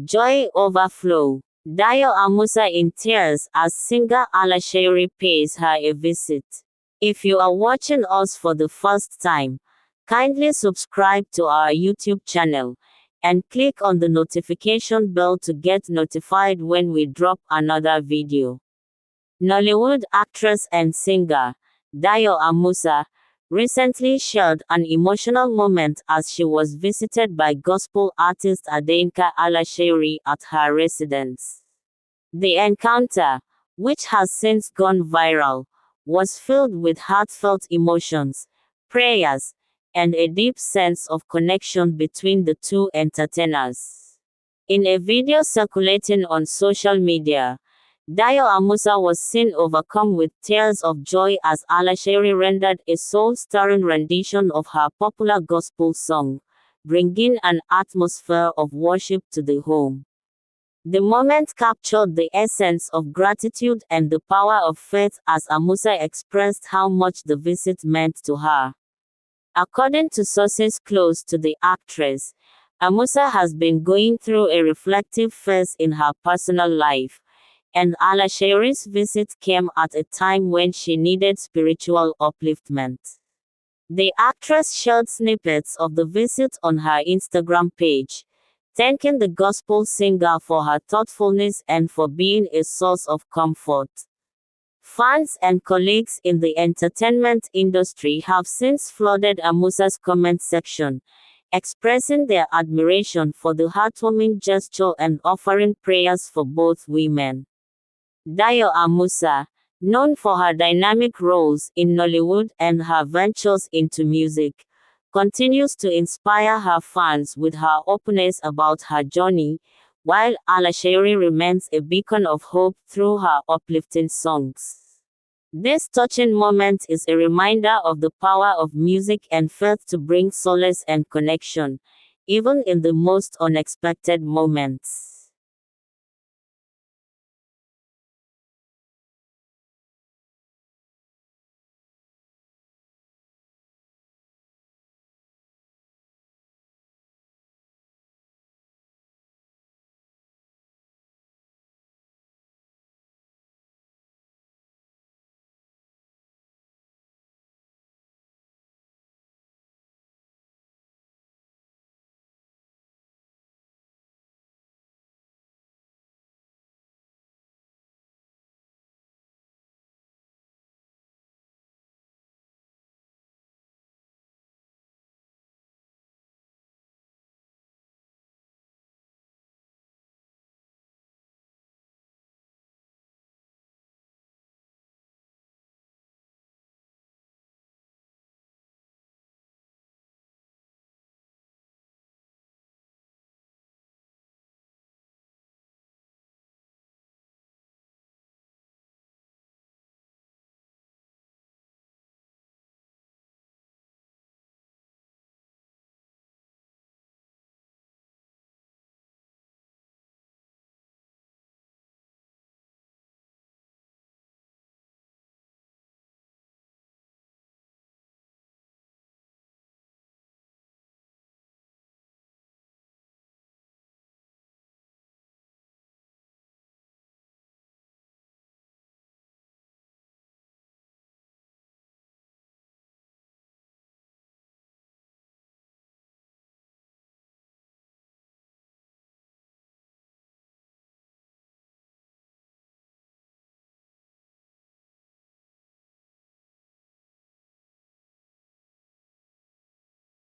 Joy overflow. DAYO AMUSA in tears as singer Alashairi pays her a visit. If you are watching us for the first time, kindly subscribe to our YouTube channel and click on the notification bell to get notified when we drop another video. Nollywood actress and singer DAYO AMUSA recently shared an emotional moment as she was visited by gospel artist Adeyinka Alashairi at her residence. The encounter, which has since gone viral, was filled with heartfelt emotions, prayers, and a deep sense of connection between the two entertainers. In a video circulating on social media, DAYO AMUSA was seen overcome with tears of joy as Alashairi rendered a soul-stirring rendition of her popular gospel song, bringing an atmosphere of worship to the home. The moment captured the essence of gratitude and the power of faith as AMUSA expressed how much the visit meant to her. According to sources close to the actress, AMUSA has been going through a reflective phase in her personal life, and Alashairi's visit came at a time when she needed spiritual upliftment. The actress shared snippets of the visit on her Instagram page, thanking the gospel singer for her thoughtfulness and for being a source of comfort. Fans and colleagues in the entertainment industry have since flooded AMUSA's comment section, expressing their admiration for the heartwarming gesture and offering prayers for both women. DAYO AMUSA, known for her dynamic roles in Nollywood and her ventures into music, continues to inspire her fans with her openness about her journey, while Alashairi remains a beacon of hope through her uplifting songs. This touching moment is a reminder of the power of music and faith to bring solace and connection, even in the most unexpected moments.